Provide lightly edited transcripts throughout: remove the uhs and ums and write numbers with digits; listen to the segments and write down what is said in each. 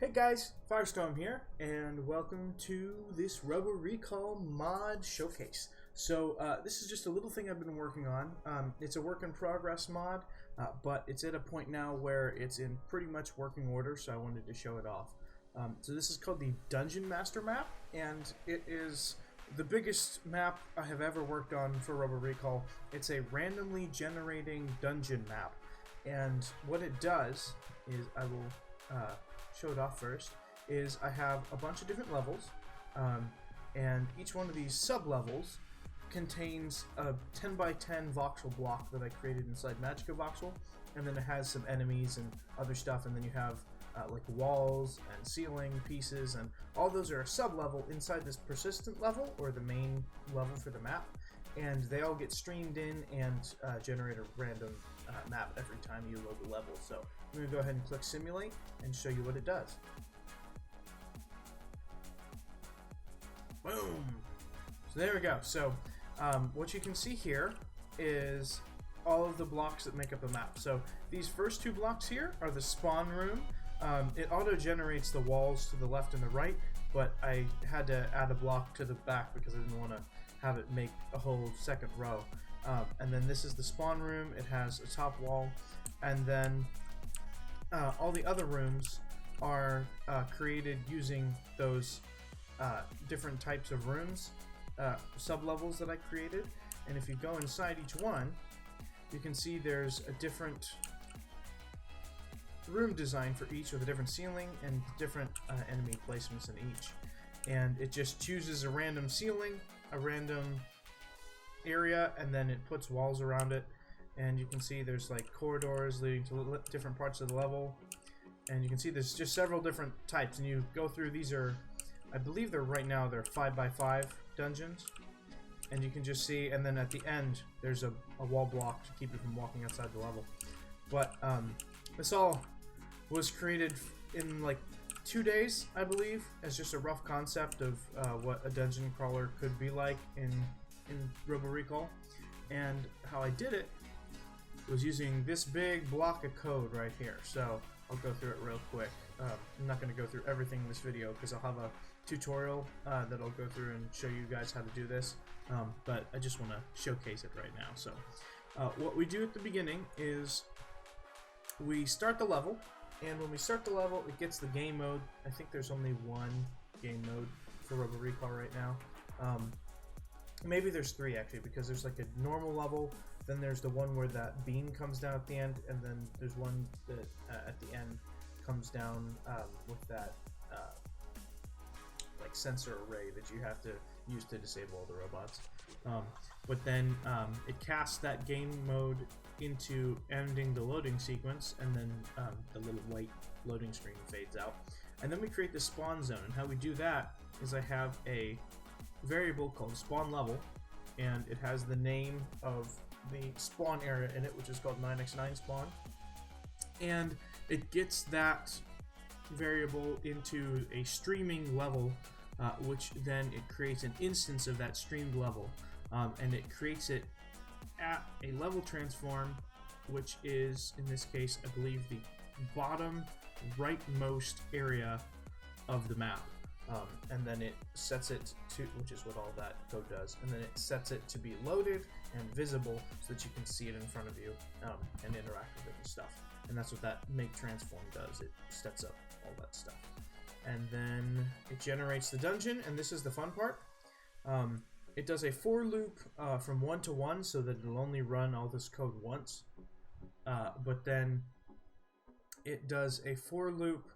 Hey guys, Firestorm here, and welcome to this Robo Recall mod showcase. So this is just a little thing I've been working on. It's a work in progress mod, but it's at a point now where it's in pretty much working order, so I wanted to show it off. So this is called the Dungeon Master map, and it is the biggest map I have ever worked on for Robo Recall. It's a randomly generating dungeon map, and what it does is, I will show it off first, is I have a bunch of different levels, and each one of these sub-levels contains a 10 by 10 voxel block that I created inside Magica Voxel, and then it has some enemies and other stuff, and then you have like walls and ceiling pieces, and all those are a sub-level inside this persistent level, or the main level for the map, and they all get streamed in and generate a random map every time you load the level. So I'm going to go ahead and click simulate and show you what it does. Boom! So there we go. So what you can see here is all of the blocks that make up the map. So these first two blocks here are the spawn room. It auto-generates the walls to the left and the right, but I had to add a block to the back because I didn't want to have it make a whole second row. And then this is the spawn room. It has a top wall, and then all the other rooms are created using those different types of rooms, sub-levels that I created. And if you go inside each one, you can see there's a different room design for each, with a different ceiling and different enemy placements in each. And it just chooses a random ceiling, a random area, and then it puts walls around it. And you can see there's like corridors leading to different parts of the level, and you can see there's just several different types, and you go through. These are, I believe they're right now, they're 5x5 dungeons, and you can just see, and then at the end there's a wall block to keep you from walking outside the level. But this all was created in like 2 days, I believe, as just a rough concept of what a dungeon crawler could be like in Robo Recall. And how I did it was using this big block of code right here. So I'll go through it real quick. I'm not going to go through everything in this video because I'll have a tutorial that I'll go through and show you guys how to do this. But I just want to showcase it right now. So what we do at the beginning is we start the level, and when we start the level, it gets the game mode. I think there's only one game mode for Robo Recall right now. Maybe there's three, actually, because there's like a normal level, then there's the one where that beam comes down at the end, and then there's one that at the end comes down with that like sensor array that you have to use to disable all the robots. But then it casts that game mode into ending the loading sequence, and then the little white loading screen fades out. And then we create the spawn zone, and how we do that is I have a variable called spawn level, and it has the name of the spawn area in it, which is called 9x9 spawn, and it gets that variable into a streaming level, which then it creates an instance of that streamed level, and it creates it at a level transform, which is, in this case, I believe the bottom rightmost area of the map. And then it sets it to, which is what all that code does, and then it sets it to be loaded and visible so that you can see it in front of you and interact with it and stuff. And that's what that make transform does. It sets up all that stuff. And then it generates the dungeon, and this is the fun part. It does a for loop from 1 to 1, so that it'll only run all this code once. But then it does a for loop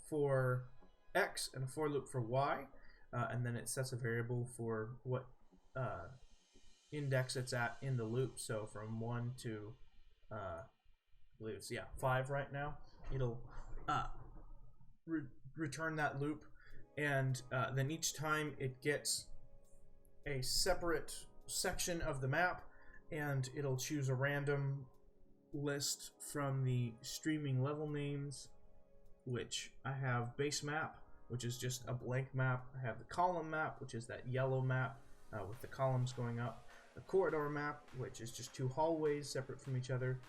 for X and a for loop for Y, and then it sets a variable for what index it's at in the loop. So from 1 to I believe it's 5 right now, it'll return that loop, and then each time it gets a separate section of the map, and it'll choose a random list from the streaming level names, which I have base map, which is just a blank map. I have the column map, which is that yellow map with the columns going up. The corridor map, which is just two hallways separate from each other.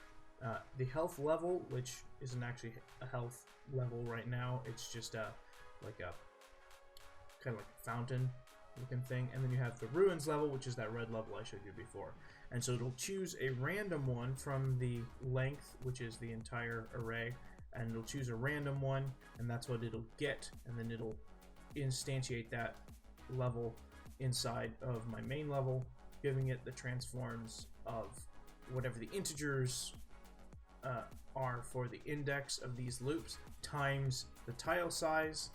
The health level, which isn't actually a health level right now, it's just like a kind of like a fountain looking thing. And then you have the ruins level, which is that red level I showed you before. And so it'll choose a random one from the length, which is the entire array, and it'll choose a random one, and that's what it'll get, and then it'll instantiate that level inside of my main level, giving it the transforms of whatever the integers are for the index of these loops times the tile size,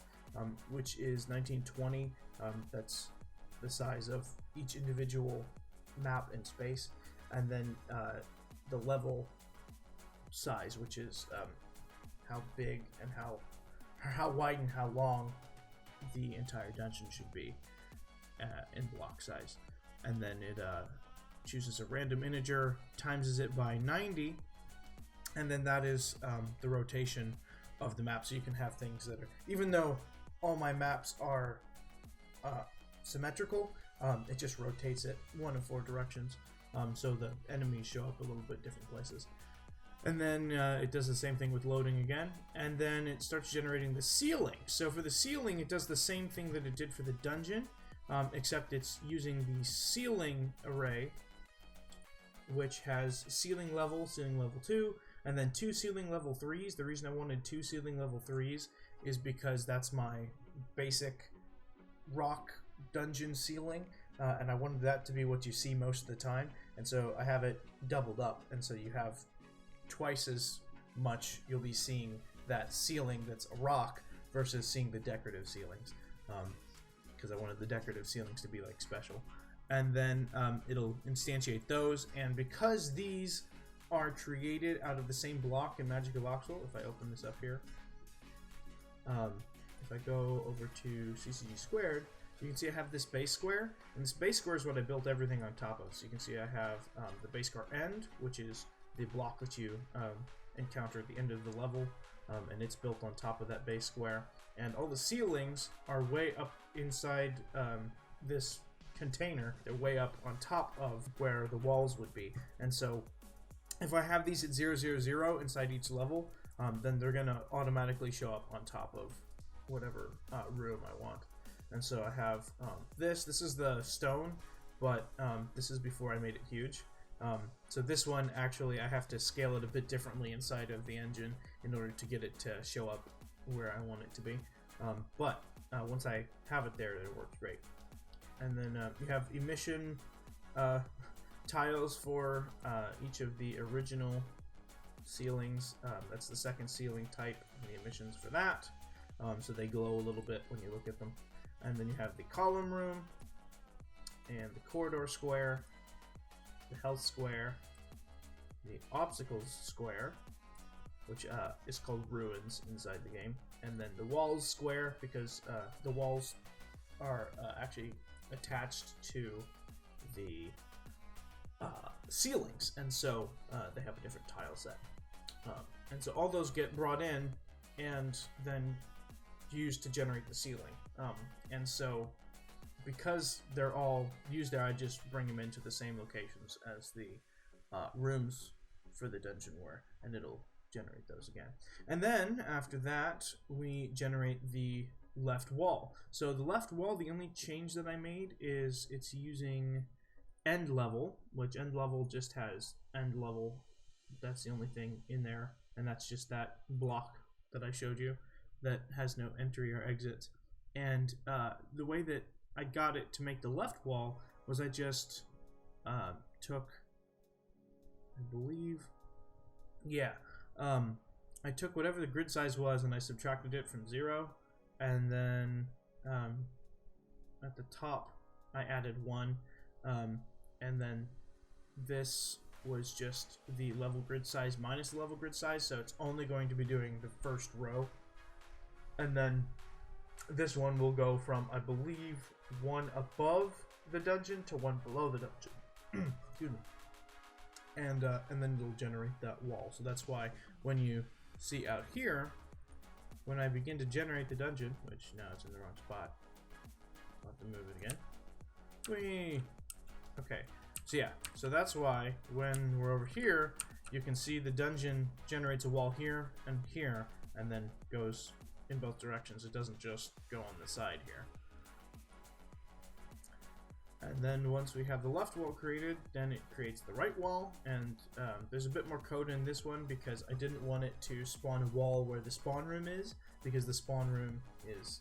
which is 1920. That's the size of each individual map in space, and then the level size, which is how big and how wide and how long the entire dungeon should be in block size. And then it chooses a random integer, times it by 90, and then that is the rotation of the map. So you can have things that are, even though all my maps are symmetrical, it just rotates it 1 of 4 directions, so the enemies show up a little bit different places. And then it does the same thing with loading again, and then it starts generating the ceiling. So for the ceiling, it does the same thing that it did for the dungeon, except it's using the ceiling array, which has ceiling level 2, and then 2 ceiling level 3s. The reason I wanted 2 ceiling level 3s is because that's my basic rock dungeon ceiling, and I wanted that to be what you see most of the time, and so I have it doubled up, and so you have twice as much you'll be seeing that ceiling that's a rock versus seeing the decorative ceilings, because I wanted the decorative ceilings to be like special. And then it'll instantiate those, and because these are created out of the same block in Magic of Voxel, if I open this up here, if I go over to CCG squared, you can see I have this base square, and this base square is what I built everything on top of. So you can see I have the base square end, which is the block that you encounter at the end of the level, and it's built on top of that base square. And all the ceilings are way up inside this container. They're way up on top of where the walls would be. And so if I have these at 0, 0, 0 inside each level, then they're going to automatically show up on top of whatever room I want. And so I have this is the stone, but this is before I made it huge. So this one, actually, I have to scale it a bit differently inside of the engine in order to get it to show up where I want it to be. But once I have it there, it works great. And then you have emission tiles for each of the original ceilings. That's the second ceiling type, and the emissions for that. So they glow a little bit when you look at them. And then you have the column room, and the corridor square, the health square, the obstacles square, which is called ruins inside the game, and then the walls square, because the walls are actually attached to the ceilings, and so they have a different tile set. And so all those get brought in and then used to generate the ceiling. And so because they're all used there, I just bring them into the same locations as the rooms for the dungeon were, and it'll generate those again. And then after that, we generate the left wall. So the left wall, the only change that I made is it's using end level, which end level just has end level. That's the only thing in there, and that's just that block that I showed you that has no entry or exit. And the way that I got it to make the left wall was I just took, I believe, I took whatever the grid size was and I subtracted it from 0, and then at the top I added 1, and then this was just the level grid size minus the level grid size, so it's only going to be doing the first row. And then this one will go from, I believe, 1 above the dungeon to 1 below the dungeon. Excuse me. And then it'll generate that wall. So that's why when you see out here, when I begin to generate the dungeon, which now it's in the wrong spot, I'll have to move it again. Whee! Okay, so yeah, so that's why when we're over here, you can see the dungeon generates a wall here, and then goes in both directions. It doesn't just go on the side here. And then once we have the left wall created, then it creates the right wall, and there's a bit more code in this one because I didn't want it to spawn a wall where the spawn room is, because the spawn room is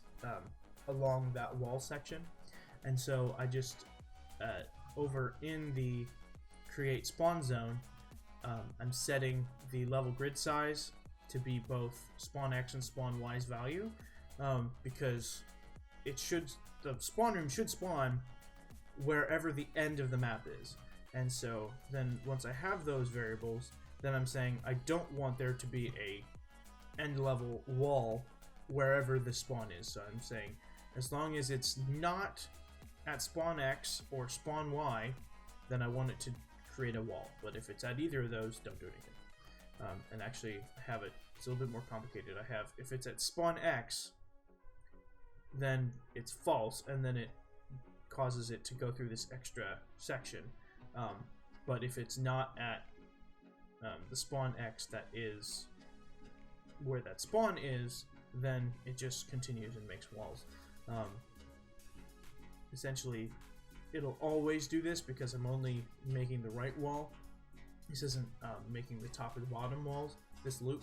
along that wall section. And so I just, over in the create spawn zone, I'm setting the level grid size to be both spawn X and spawn Y's value, because the spawn room should spawn wherever the end of the map is. And so then once I have those variables, then I'm saying I don't want there to be a end level wall wherever the spawn is. So I'm saying as long as it's not at spawn X or spawn Y, then I want it to create a wall. But if it's at either of those, don't do anything. And actually have it's a little bit more complicated. I have, if it's at spawn X, then it's false, and then it causes it to go through this extra section. But if it's not at the spawn X that is where that spawn is, then it just continues and makes walls. Essentially, it'll always do this because I'm only making the right wall. This isn't making the top or the bottom walls, this loop.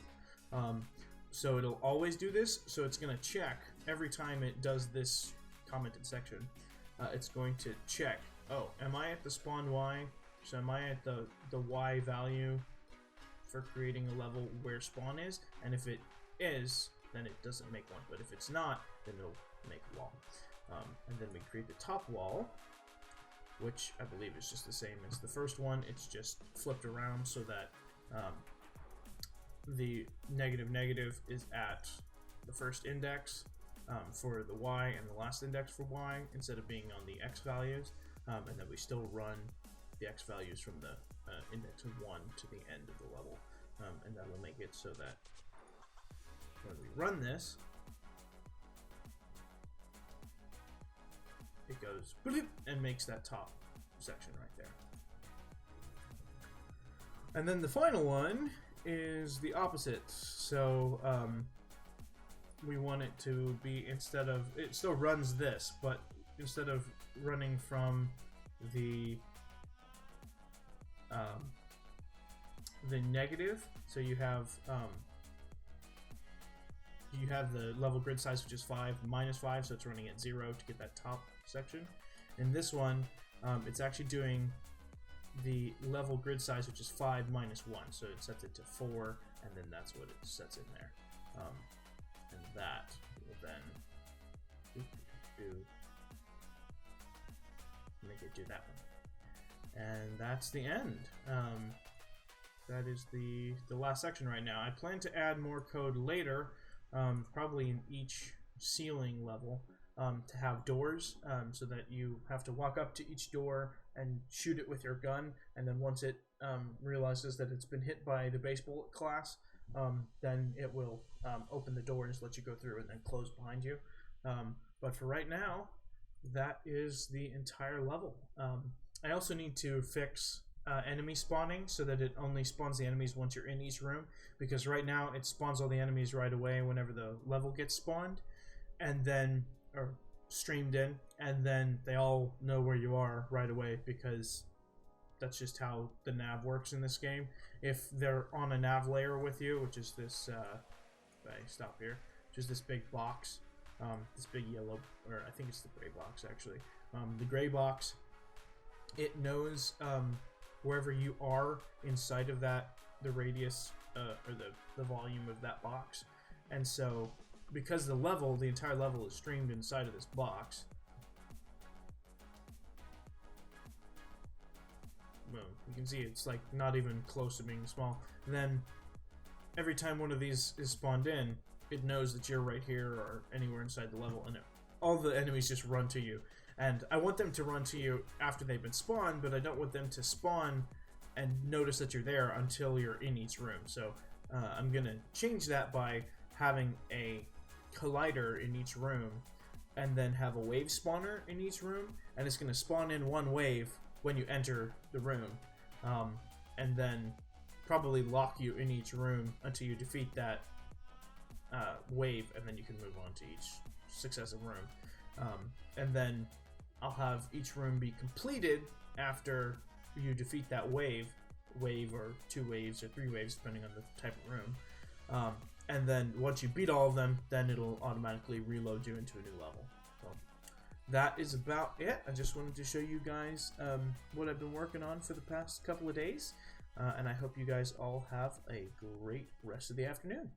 So it'll always do this, so it's going to check every time it does this commented section. It's going to check, oh, am I at the spawn Y? So am I at the Y value for creating a level where spawn is? And if it is, then it doesn't make one. But if it's not, then it'll make a wall. And then we create the top wall, which I believe is just the same as the first one. It's just flipped around so that the negative is at the first index for the Y and the last index for Y instead of being on the X values, and then we still run the X values from the index of 1 to the end of the level, and that will make it so that when we run this, it goes bloop and makes that top section right there. And then the final one is the opposite. So we want it to be, instead of, it still runs this, but instead of running from the negative, so you have the level grid size, which is 5 minus 5, so it's running at 0 to get that top section. In this one, it's actually doing the level grid size, which is 5 minus 1, so it sets it to 4, and then that's what it sets in there. And that will then make it do that one. And that's the end. That is the last section right now. I plan to add more code later, probably in each ceiling level, to have doors, so that you have to walk up to each door and shoot it with your gun, and then once it realizes that it's been hit by the base bullet class, then it will open the door and just let you go through and then close behind you. But for right now, that is the entire level. I also need to fix enemy spawning so that it only spawns the enemies once you're in each room, because right now it spawns all the enemies right away whenever the level gets spawned, and then, or streamed in, and then they all know where you are right away, because that's just how the nav works in this game. If they're on a nav layer with you, which is this, if I stop here, which is this big box, this big yellow, or I think it's the gray box actually, the gray box, it knows wherever you are inside of that, the radius, or the volume of that box. And so, because the entire level is streamed inside of this box, well, you can see it's like not even close to being small. Then, every time one of these is spawned in, it knows that you're right here or anywhere inside the level, and all the enemies just run to you. And I want them to run to you after they've been spawned, but I don't want them to spawn and notice that you're there until you're in each room. So I'm going to change that by having a collider in each room, and then have a wave spawner in each room, and it's going to spawn in one wave when you enter the room. And then probably lock you in each room until you defeat that wave, and then you can move on to each successive room. And then I'll have each room be completed after you defeat that wave or 2 waves or 3 waves, depending on the type of room. And then once you beat all of them, then it'll automatically reload you into a new level. So that is about it. I just wanted to show you guys what I've been working on for the past couple of days. And I hope you guys all have a great rest of the afternoon.